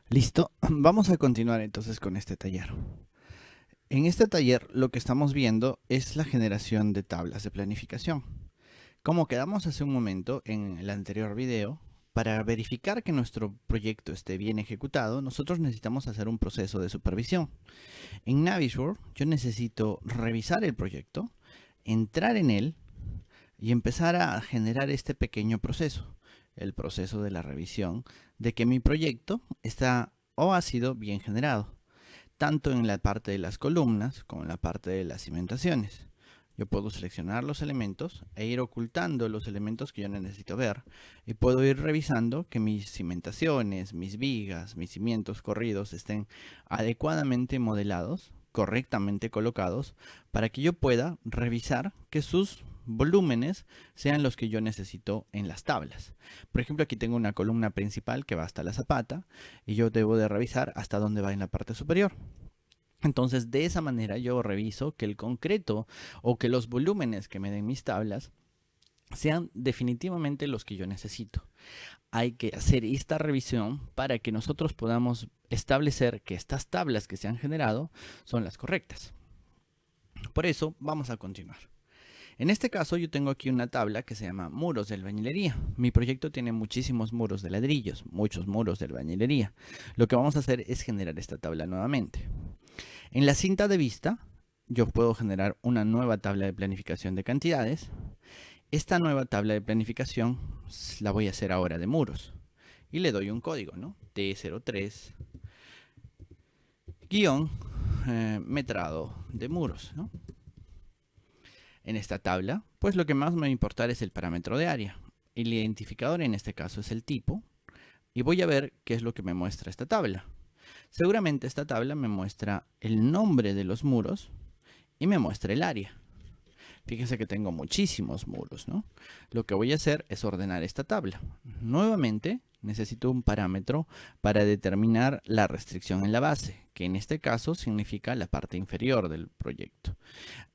Listo, vamos a continuar entonces con este taller. En este taller lo que estamos viendo es la generación de tablas de planificación. Como quedamos hace un momento en el anterior video, para verificar que nuestro proyecto esté bien ejecutado, nosotros necesitamos hacer un proceso de supervisión. En Navisworks yo necesito revisar el proyecto, entrar en él y empezar a generar este pequeño proceso, el proceso de la revisión de que mi proyecto está o ha sido bien generado, tanto en la parte de las columnas como en la parte de las cimentaciones. Yo puedo seleccionar los elementos e ir ocultando los elementos que yo no necesito ver y puedo ir revisando que mis cimentaciones, mis vigas, mis cimientos corridos estén adecuadamente modelados, correctamente colocados, para que yo pueda revisar que sus volúmenes sean los que yo necesito en las tablas. Por ejemplo, aquí tengo una columna principal que va hasta la zapata y yo debo de revisar hasta dónde va en la parte superior. Entonces, de esa manera yo reviso que el concreto o que los volúmenes que me den mis tablas sean definitivamente los que yo necesito. Hay que hacer esta revisión para que nosotros podamos establecer que estas tablas que se han generado son las correctas. Por eso, vamos a continuar. En este caso yo tengo aquí una tabla que se llama muros de albañilería. Mi proyecto tiene muchísimos muros de ladrillos, muchos muros de albañilería. Lo que vamos a hacer es generar esta tabla nuevamente. En la cinta de vista yo puedo generar una nueva tabla de planificación de cantidades. Esta nueva tabla de planificación la voy a hacer ahora de muros. Y le doy un código, ¿no? T03 guión metrado de muros, ¿no? En esta tabla, pues lo que más me va a importar es el parámetro de área. El identificador en este caso es el tipo. Y voy a ver qué es lo que me muestra esta tabla. Seguramente esta tabla me muestra el nombre de los muros y me muestra el área. Fíjense que tengo muchísimos muros, ¿no? Lo que voy a hacer es ordenar esta tabla. Nuevamente, necesito un parámetro para determinar la restricción en la base, que en este caso significa la parte inferior del proyecto,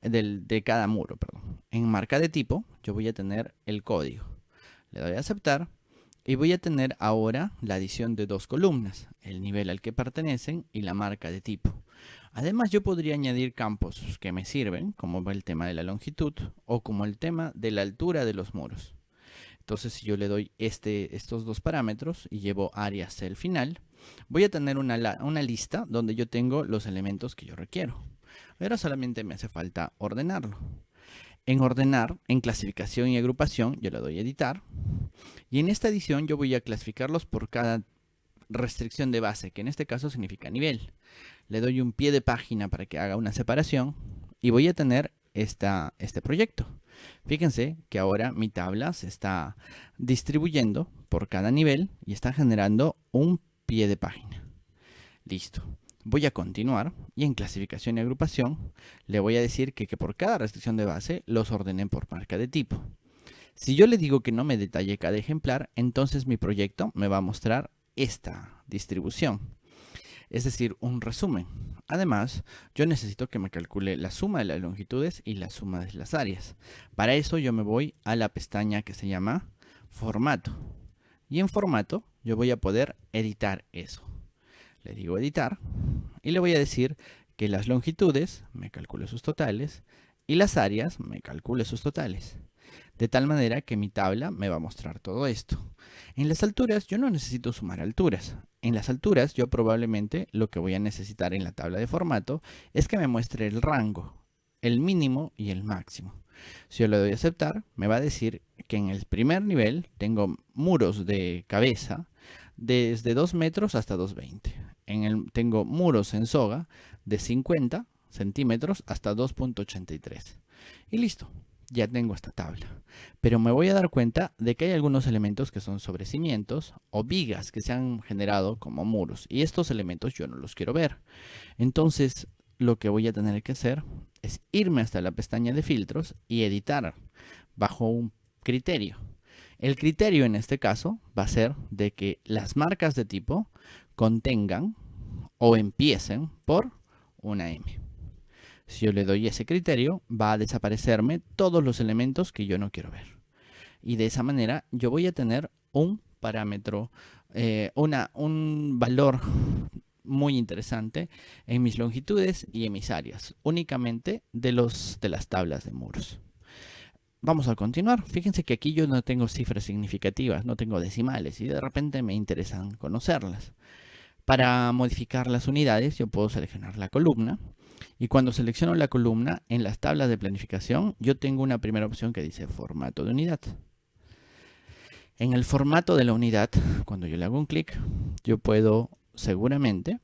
de cada muro, perdón. En marca de tipo, yo voy a tener el código. Le doy a aceptar y voy a tener ahora la adición de dos columnas, el nivel al que pertenecen y la marca de tipo. Además, yo podría añadir campos que me sirven, como el tema de la longitud o como el tema de la altura de los muros. Entonces, si yo le doy estos dos parámetros y llevo área hasta el final, voy a tener una lista donde yo tengo los elementos que yo requiero. Ahora solamente me hace falta ordenarlo. En ordenar, en clasificación y agrupación, yo le doy a editar. Y en esta edición yo voy a clasificarlos por cada restricción de base, que en este caso significa nivel. Le doy un pie de página para que haga una separación y voy a tener este proyecto. Fíjense que ahora mi tabla se está distribuyendo por cada nivel y está generando un pie de página. Listo. Voy a continuar y en clasificación y agrupación le voy a decir que por cada restricción de base los ordenen por marca de tipo. Si yo le digo que no me detalle cada ejemplar, entonces mi proyecto me va a mostrar esta distribución, es decir, un resumen. Además, yo necesito que me calcule la suma de las longitudes y la suma de las áreas. Para eso yo me voy a la pestaña que se llama Formato. Y en Formato yo voy a poder editar eso. Le digo editar y le voy a decir que las longitudes me calcule sus totales y las áreas me calcule sus totales. De tal manera que mi tabla me va a mostrar todo esto. En las alturas yo no necesito sumar alturas. En las alturas yo probablemente lo que voy a necesitar en la tabla de formato es que me muestre el rango, el mínimo y el máximo. Si yo le doy a aceptar, me va a decir que en el primer nivel tengo muros de cabeza desde 2 metros hasta 2,20. Tengo muros en soga de 50 centímetros hasta 2,83. Y listo, ya tengo esta tabla. Pero me voy a dar cuenta de que hay algunos elementos que son sobre cimientos o vigas que se han generado como muros. Y estos elementos yo no los quiero ver. Entonces, lo que voy a tener que hacer es irme hasta la pestaña de filtros y editar bajo un criterio. El criterio en este caso va a ser de que las marcas de tipo contengan o empiecen por una M. Si yo le doy ese criterio, va a desaparecerme todos los elementos que yo no quiero ver. Y de esa manera yo voy a tener un parámetro un valor muy interesante en mis longitudes y en mis áreas, únicamente de las tablas de muros. Vamos a continuar. Fíjense que aquí yo no tengo cifras significativas, no tengo decimales y de repente me interesan conocerlas. Para modificar las unidades yo puedo seleccionar la columna y cuando selecciono la columna en las tablas de planificación yo tengo una primera opción que dice formato de unidad. En el formato de la unidad, cuando yo le hago un clic, yo puedo seguramente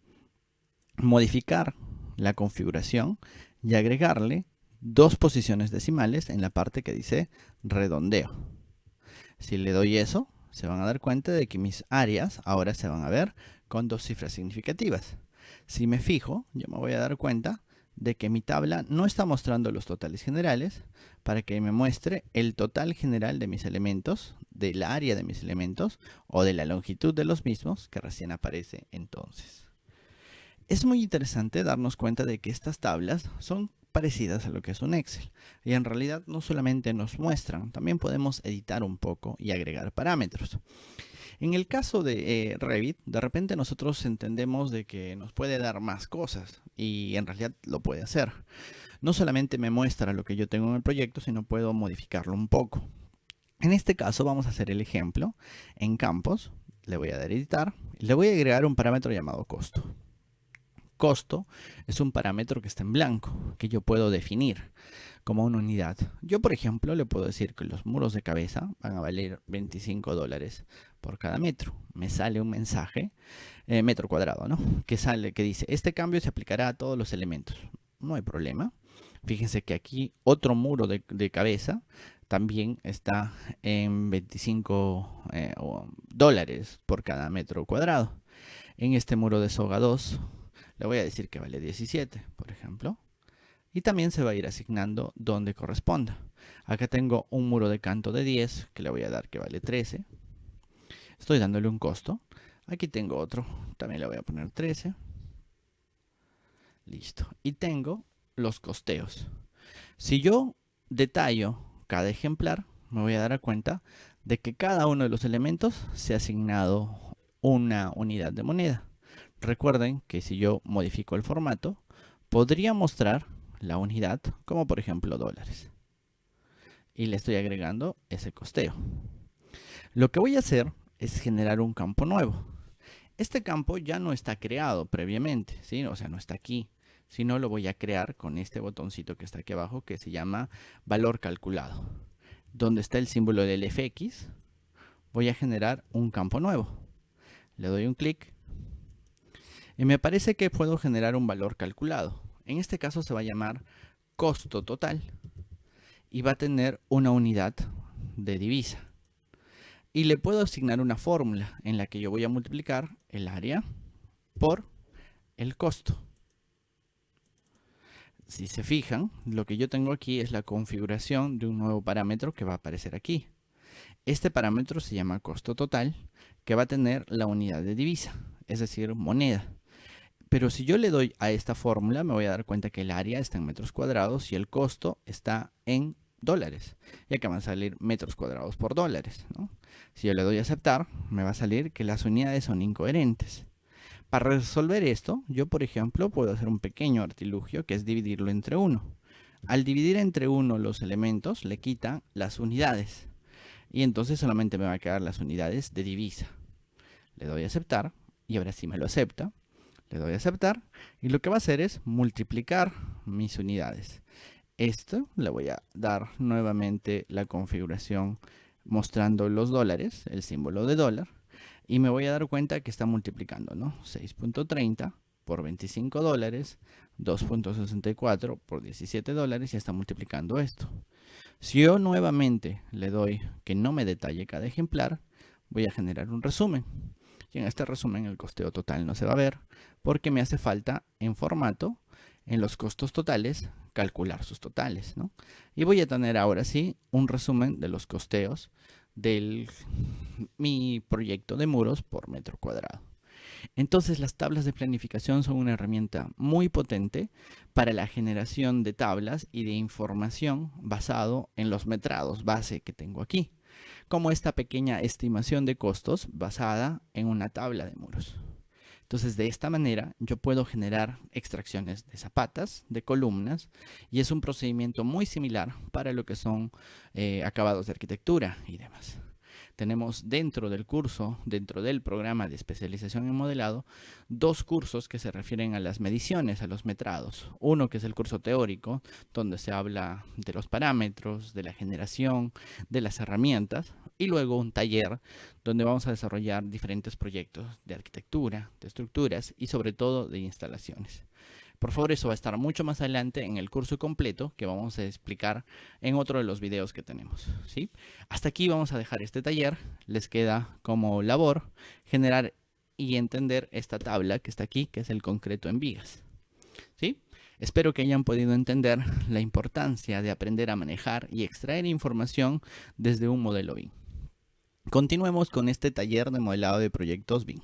modificar la configuración y agregarle 2 posiciones decimales en la parte que dice redondeo. Si le doy eso, se van a dar cuenta de que mis áreas ahora se van a ver con 2 cifras significativas. Si me fijo, yo me voy a dar cuenta de que mi tabla no está mostrando los totales generales para que me muestre el total general de mis elementos, del área de mis elementos o de la longitud de los mismos que recién aparece entonces. Es muy interesante darnos cuenta de que estas tablas son parecidas a lo que es un Excel y en realidad no solamente nos muestran, también podemos editar un poco y agregar parámetros. En el caso de Revit, de repente nosotros entendemos de que nos puede dar más cosas y en realidad lo puede hacer. No solamente me muestra lo que yo tengo en el proyecto, sino puedo modificarlo un poco. En este caso vamos a hacer el ejemplo en campos, le voy a dar a editar, le voy a agregar un parámetro llamado costo. Costo es un parámetro que está en blanco, que yo puedo definir como una unidad. Yo, por ejemplo, le puedo decir que los muros de cabeza van a valer $25 por cada metro. Me sale un mensaje, metro cuadrado, ¿no? Que dice, este cambio se aplicará a todos los elementos. No hay problema. Fíjense que aquí otro muro de cabeza también está en $25 por cada metro cuadrado. En este muro de soga 2 le voy a decir que vale 17, por ejemplo. Y también se va a ir asignando donde corresponda. Acá tengo un muro de canto de 10 que le voy a dar que vale 13. Estoy dándole un costo. Aquí tengo otro, también le voy a poner 13. Listo. Y tengo los costeos. Si yo detallo cada ejemplar, me voy a dar cuenta de que cada uno de los elementos se ha asignado una unidad de moneda. Recuerden que si yo modifico el formato, podría mostrar la unidad como por ejemplo dólares. Y le estoy agregando ese costeo. Lo que voy a hacer es generar un campo nuevo. Este campo ya no está creado previamente, ¿sí? O sea, no está aquí, sino lo voy a crear con este botoncito que está aquí abajo que se llama valor calculado. Donde está el símbolo del FX, voy a generar un campo nuevo. Le doy un clic y me parece que puedo generar un valor calculado. En este caso se va a llamar costo total y va a tener una unidad de divisa. Y le puedo asignar una fórmula en la que yo voy a multiplicar el área por el costo. Si se fijan, lo que yo tengo aquí es la configuración de un nuevo parámetro que va a aparecer aquí. Este parámetro se llama costo total, que va a tener la unidad de divisa, es decir, moneda. Pero si yo le doy a esta fórmula, me voy a dar cuenta que el área está en metros cuadrados y el costo está en dólares, ya que van a salir metros cuadrados por dólares, ¿no? Si yo le doy a aceptar, me va a salir que las unidades son incoherentes. Para resolver esto, yo por ejemplo puedo hacer un pequeño artilugio que es dividirlo entre 1. Al dividir entre 1 los elementos, le quita las unidades. Y entonces solamente me va a quedar las unidades de divisa. Le doy a aceptar y ahora sí me lo acepta. Le doy a aceptar y lo que va a hacer es multiplicar mis unidades. Esto le voy a dar nuevamente la configuración mostrando los dólares, el símbolo de dólar. Y me voy a dar cuenta que está multiplicando, ¿no? 6.30 por $25, 2.64 por $17 y está multiplicando esto. Si yo nuevamente le doy que no me detalle cada ejemplar, voy a generar un resumen. Y en este resumen el costeo total no se va a ver porque me hace falta en formato, en los costos totales, calcular sus totales, ¿no? Y voy a tener ahora sí un resumen de los costeos de mi proyecto de muros por metro cuadrado. Entonces las tablas de planificación son una herramienta muy potente para la generación de tablas y de información basado en los metrados base que tengo aquí. como esta pequeña estimación de costos basada en una tabla de muros. Entonces, de esta manera, yo puedo generar extracciones de zapatas, de columnas, y es un procedimiento muy similar para lo que son acabados de arquitectura y demás. Tenemos dentro del curso, dentro del programa de especialización en modelado, dos cursos que se refieren a las mediciones, a los metrados. Uno que es el curso teórico, donde se habla de los parámetros, de la generación, de las herramientas, y luego un taller donde vamos a desarrollar diferentes proyectos de arquitectura, de estructuras y sobre todo de instalaciones. Por favor, eso va a estar mucho más adelante en el curso completo que vamos a explicar en otro de los videos que tenemos, ¿sí? Hasta aquí vamos a dejar este taller. Les queda como labor generar y entender esta tabla que está aquí, que es el concreto en vigas, ¿sí? Espero que hayan podido entender la importancia de aprender a manejar y extraer información desde un modelo BIM. Continuemos con este taller de modelado de proyectos BIM.